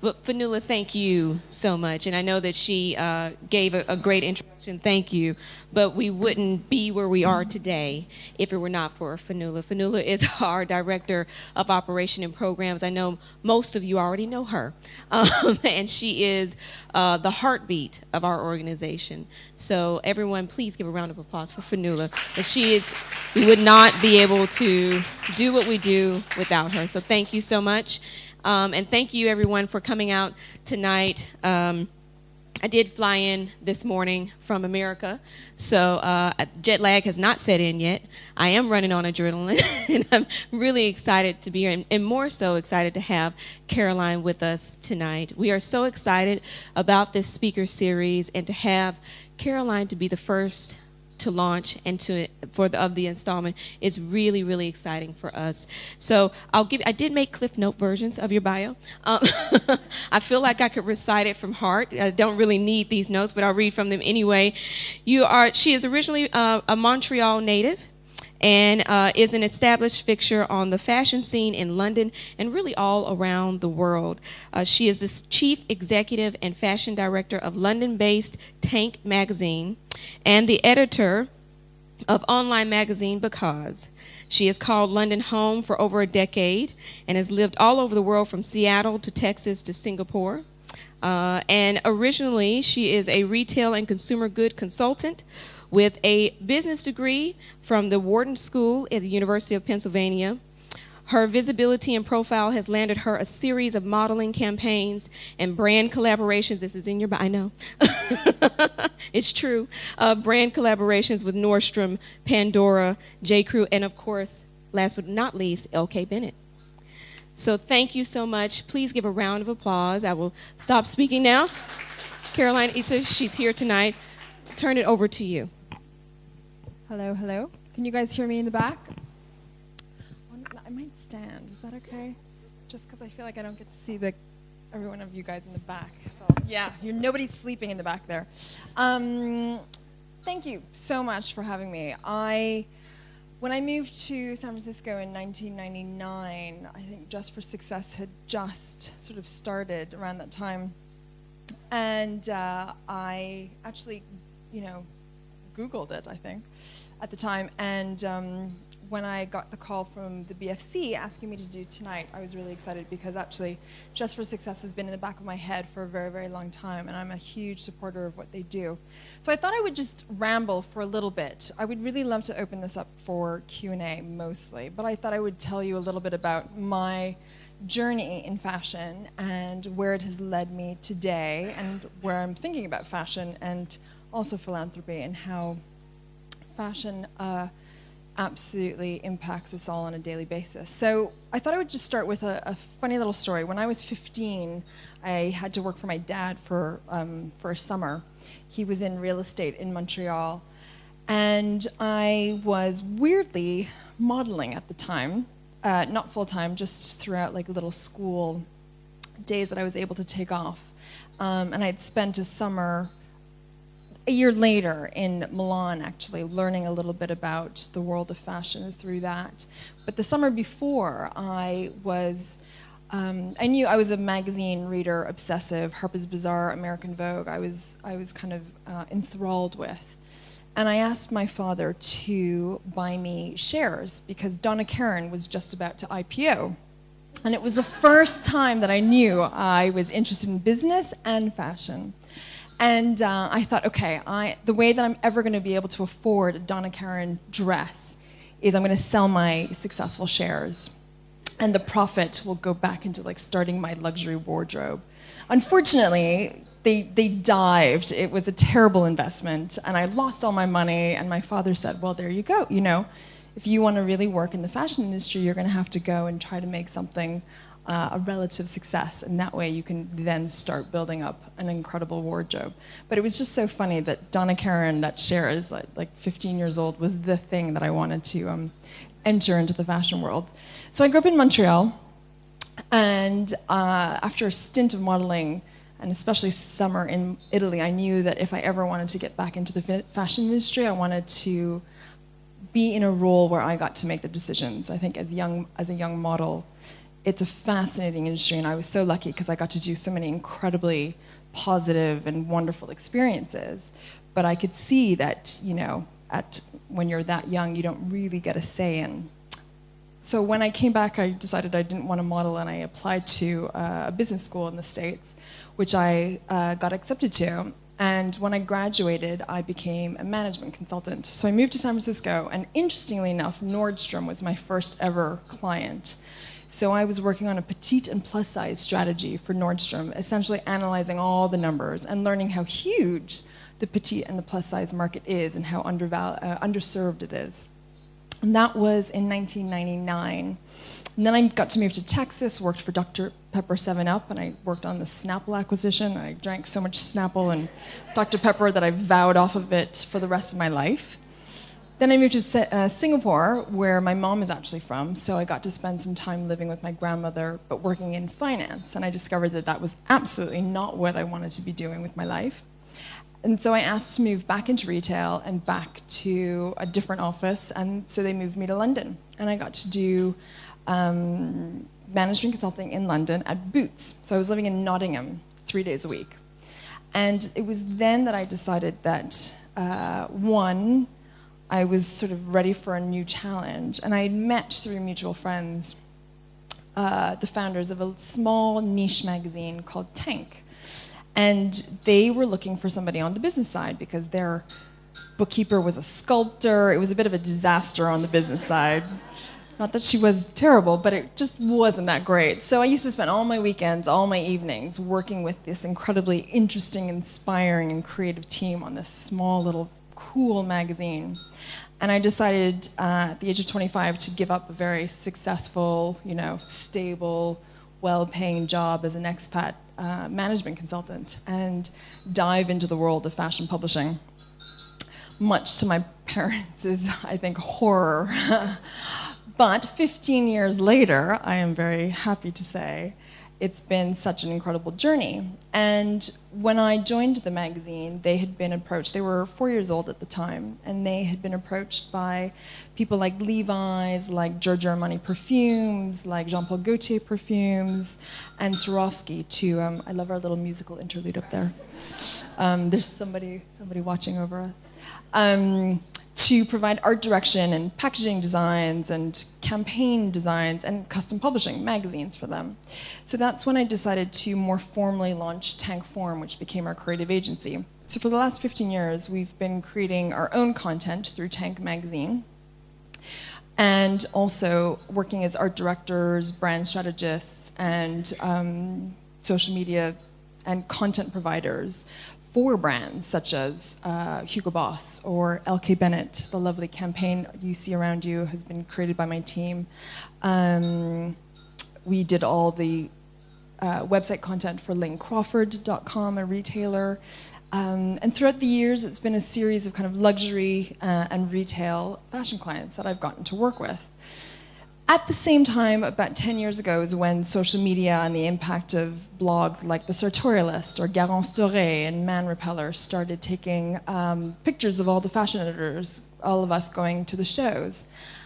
But Fanula, thank you so much. And I know that she gave a great introduction. Thank you. But we wouldn't be where we are today if it were not for Fanula. Fanula is our Director of Operation and Programs. I know most of you already know her. And she is the heartbeat of our organization. So everyone, please give a round of applause for Fanula. But we would not be able to do what we do without her. So thank you so much. And thank you, everyone, for coming out tonight. I did fly in this morning from America, so jet lag has not set in yet. I am running on adrenaline, and I'm really excited to be here, and more so excited to have Caroline with us tonight. We are so excited about this speaker series, and to have Caroline to be the first to launch and of the installment is really, really exciting for us. So I did make Cliff Note versions of your bio. I feel like I could recite it from heart. I don't really need these notes, but I'll read from them anyway. She is originally a Montreal native and is an established fixture on the fashion scene in London and really all around the world. She is the chief executive and fashion director of London-based Tank magazine and the editor of online magazine Because. She has called London home for over a decade and has lived all over the world from Seattle to Texas to Singapore. And originally, she is a retail and consumer good consultant with a business degree from the Wharton School at the University of Pennsylvania. Her visibility and profile has landed her a series of modeling campaigns and brand collaborations. This is in your bio, I know. It's true. Brand collaborations with Nordstrom, Pandora, J.Crew, and of course, last but not least, L.K. Bennett. So thank you so much. Please give a round of applause. I will stop speaking now. Caroline Issa, she's here tonight. Turn it over to you. Hello, hello. Can you guys hear me in the back? I might stand. Is that okay? Just because I feel like I don't get to see every one of you guys in the back. So yeah, nobody's sleeping in the back there. Thank you so much for having me. When I moved to San Francisco in 1999, I think Just for Success had just sort of started around that time, and I actually, Googled it, I think, at the time, and when I got the call from the BFC asking me to do Tonight, I was really excited because actually Just for Success has been in the back of my head for a very, very long time, and I'm a huge supporter of what they do. So I thought I would just ramble for a little bit. I would really love to open this up for Q&A mostly, but I thought I would tell you a little bit about my journey in fashion and where it has led me today and where I'm thinking about fashion and also philanthropy and how fashion absolutely impacts us all on a daily basis. So I thought I would just start with a funny little story. When I was 15, I had to work for my dad for a summer. He was in real estate in Montreal, and I was weirdly modeling at the time, not full-time, just throughout like little school days that I was able to take off. And I'd spent a summer a year later in Milan, actually, learning a little bit about the world of fashion through that. But the summer before, I knew I was a magazine reader, obsessive, Harper's Bazaar, American Vogue, I was kind of enthralled with. And I asked my father to buy me shares because Donna Karan was just about to IPO. And it was the first time that I knew I was interested in business and fashion. And I thought, okay, the way that I'm ever going to be able to afford a Donna Karan dress is I'm going to sell my successful shares. And the profit will go back into like starting my luxury wardrobe. Unfortunately, they dived. It was a terrible investment. And I lost all my money. And my father said, well, there you go. If you want to really work in the fashion industry, you're going to have to go and try to make something a relative success, and that way you can then start building up an incredible wardrobe. But it was just so funny that Donna Karan, that share is like 15 years old, was the thing that I wanted to enter into the fashion world. So I grew up in Montreal, and after a stint of modeling, and especially summer in Italy, I knew that if I ever wanted to get back into the fashion industry, I wanted to be in a role where I got to make the decisions. I think as a young model, it's a fascinating industry, and I was so lucky because I got to do so many incredibly positive and wonderful experiences. But I could see that, when you're that young, you don't really get a say in. So when I came back, I decided I didn't want to model, and I applied to a business school in the States, which I got accepted to. And when I graduated, I became a management consultant. So I moved to San Francisco, and interestingly enough, Nordstrom was my first ever client. So I was working on a petite and plus size strategy for Nordstrom, essentially analyzing all the numbers and learning how huge the petite and the plus size market is and how underserved it is. And that was in 1999. And then I got to move to Texas, worked for Dr. Pepper 7-Up, and I worked on the Snapple acquisition. I drank so much Snapple and Dr. Pepper that I vowed off of it for the rest of my life. Then I moved to Singapore, where my mom is actually from, so I got to spend some time living with my grandmother, but working in finance. And I discovered that that was absolutely not what I wanted to be doing with my life. And so I asked to move back into retail and back to a different office, and so they moved me to London. And I got to do management consulting in London at Boots. So I was living in Nottingham 3 days a week. And it was then that I decided that, one, I was sort of ready for a new challenge. And I had met through mutual friends the founders of a small niche magazine called Tank. And they were looking for somebody on the business side because their bookkeeper was a sculptor. It was a bit of a disaster on the business side. Not that she was terrible, but it just wasn't that great. So I used to spend all my weekends, all my evenings working with this incredibly interesting, inspiring, and creative team on this small little cool magazine. And I decided at the age of 25 to give up a very successful, stable, well-paying job as an expat management consultant and dive into the world of fashion publishing, much to my parents' I think, horror. But 15 years later, I am very happy to say, it's been such an incredible journey. And when I joined the magazine, they had been approached, they were 4 years old at the time, and they had been approached by people like Levi's, like Giorgio Armani Perfumes, like Jean-Paul Gaultier Perfumes, and Swarovski to, I love our little musical interlude up there. There's somebody watching over us. To provide art direction and packaging designs and campaign designs and custom publishing magazines for them. So that's when I decided to more formally launch Tank Form, which became our creative agency. So for the last 15 years, we've been creating our own content through Tank Magazine and also working as art directors, brand strategists, and social media and content providers for brands such as Hugo Boss or LK Bennett. The lovely campaign you see around you has been created by my team. We did all the website content for LaneCrawford.com, a retailer. And throughout the years, it's been a series of kind of luxury and retail fashion clients that I've gotten to work with. At the same time, about 10 years ago, is when social media and the impact of blogs like The Sartorialist or Garance Doré and Man Repeller started taking pictures of all the fashion editors, all of us going to the shows.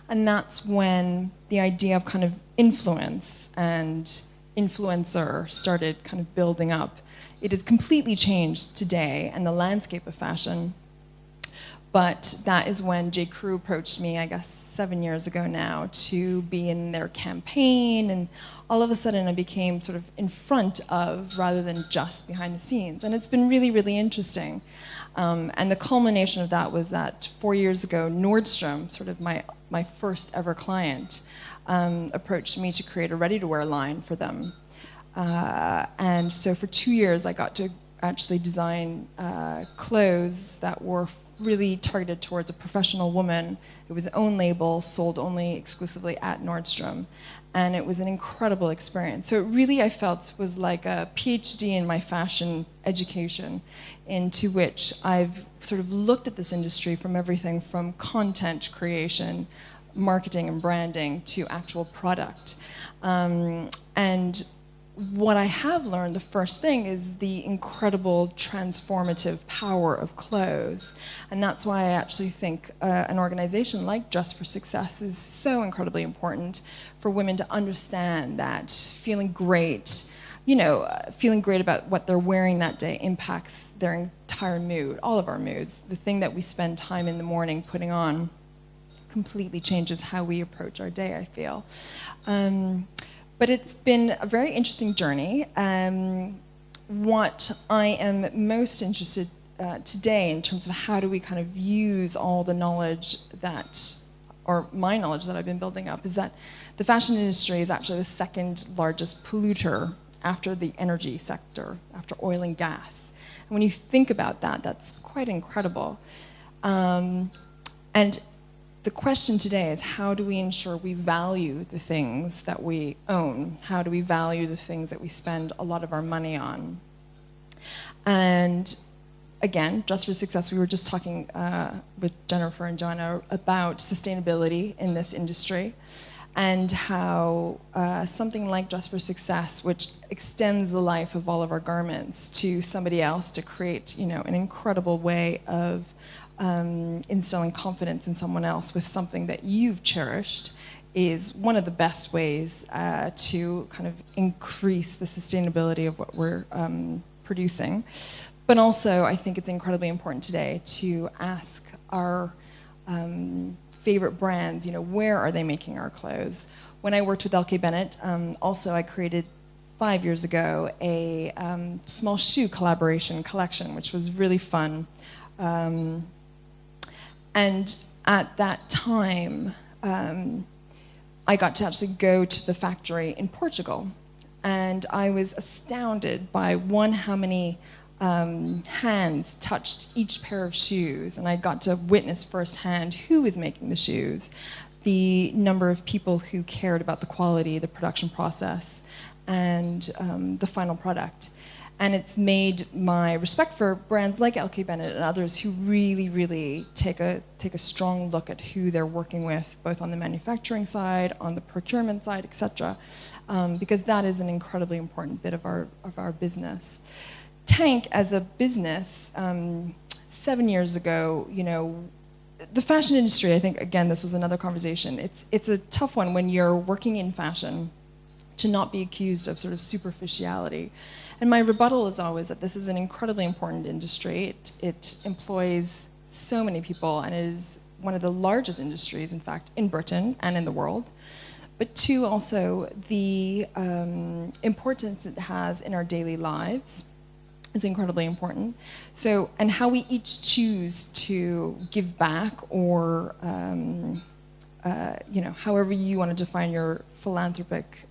And that's when the idea of kind of influence and influencer started kind of building up. It has completely changed today and the landscape of fashion. But that is when J. Crew approached me, I guess 7 years ago now, to be in their campaign. And all of a sudden I became sort of in front of rather than just behind the scenes. And it's been really, really interesting. And the culmination of that was that 4 years ago, Nordstrom, sort of my first ever client, approached me to create a ready-to-wear line for them. And so for 2 years I got to actually design clothes that were really targeted towards a professional woman. It was own label, sold only exclusively at Nordstrom. And it was an incredible experience. So it really, I felt, was like a PhD in my fashion education, into which I've sort of looked at this industry from everything from content creation, marketing and branding to actual product. And what I have learned, the first thing, is the incredible transformative power of clothes. And that's why I actually think an organization like Dress for Success is so incredibly important for women to understand that feeling great, feeling great about what they're wearing that day impacts their entire mood, all of our moods. The thing that we spend time in the morning putting on completely changes how we approach our day, I feel. But it's been a very interesting journey. What I am most interested today in terms of how do we kind of use all the knowledge or my knowledge that I've been building up, is that the fashion industry is actually the second largest polluter after the energy sector, after oil and gas. And when you think about that, that's quite incredible. And the question today is, how do we ensure we value the things that we own? How do we value the things that we spend a lot of our money on? And again, Dress for Success, we were just talking with Jennifer and Joanna about sustainability in this industry, and how something like Dress for Success, which extends the life of all of our garments to somebody else to create, an incredible way of instilling confidence in someone else with something that you've cherished, is one of the best ways to kind of increase the sustainability of what we're producing. But also, I think it's incredibly important today to ask our favorite brands, where are they making our clothes? When I worked with LK Bennett, also I created 5 years ago a small shoe collaboration collection, which was really fun. And at that time, I got to actually go to the factory in Portugal. And I was astounded by, how many hands touched each pair of shoes. And I got to witness firsthand who was making the shoes, the number of people who cared about the quality, the production process, and the final product. And it's made my respect for brands like LK Bennett and others who really, really take a strong look at who they're working with, both on the manufacturing side, on the procurement side, etc., because that is an incredibly important bit of our business. Tank, as a business, 7 years ago, the fashion industry, I think, again, this was another conversation. It's a tough one when you're working in fashion to not be accused of sort of superficiality. And my rebuttal is always that this is an incredibly important industry. It employs so many people, and it is one of the largest industries, in fact, in Britain and in the world. But two, also, the importance it has in our daily lives is incredibly important. So, and how we each choose to give back, or however you want to define your philanthropic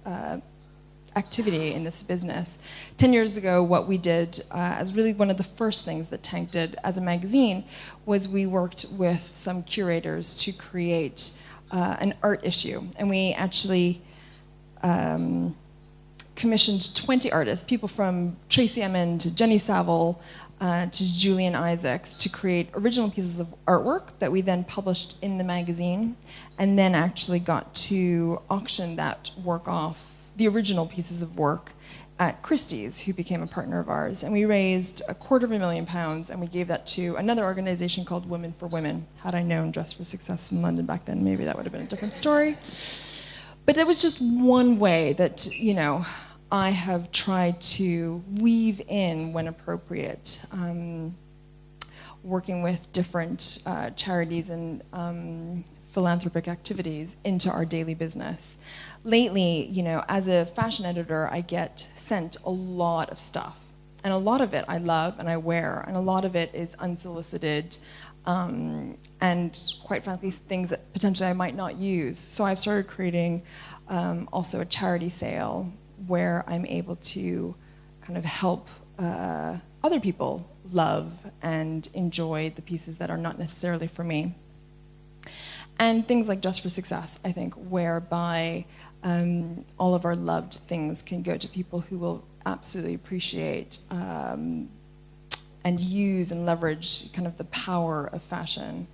activity in this business. 10 years ago, what we did as really one of the first things that Tank did as a magazine was we worked with some curators to create an art issue. And we actually commissioned 20 artists, people from Tracy Emin to Jenny Saville to Julian Isaacs, to create original pieces of artwork that we then published in the magazine, and then actually got to auction that work off, the original pieces of work, at Christie's, who became a partner of ours. And we raised £250,000, and we gave that to another organization called Women for Women. Had I known Dress for Success in London back then, maybe that would have been a different story. But that was just one way that, I have tried to weave in, when appropriate, working with different charities and philanthropic activities into our daily business. Lately, as a fashion editor, I get sent a lot of stuff. And a lot of it I love and I wear, and a lot of it is unsolicited, and quite frankly, things that potentially I might not use. So I've started creating also a charity sale where I'm able to kind of help other people love and enjoy the pieces that are not necessarily for me. And things like Dress for Success, I think, whereby all of our loved things can go to people who will absolutely appreciate and use and leverage kind of the power of fashion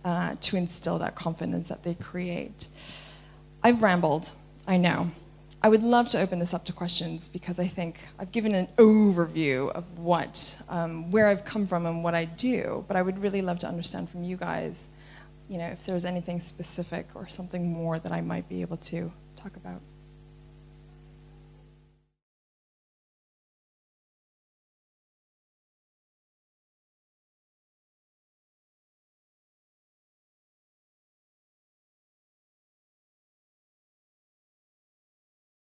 to instill that confidence that they create. I've rambled, I know. I would love to open this up to questions because I think I've given an overview of where I've come from and what I do, but I would really love to understand from you guys, if there's anything specific or something more that I might be able to talk about.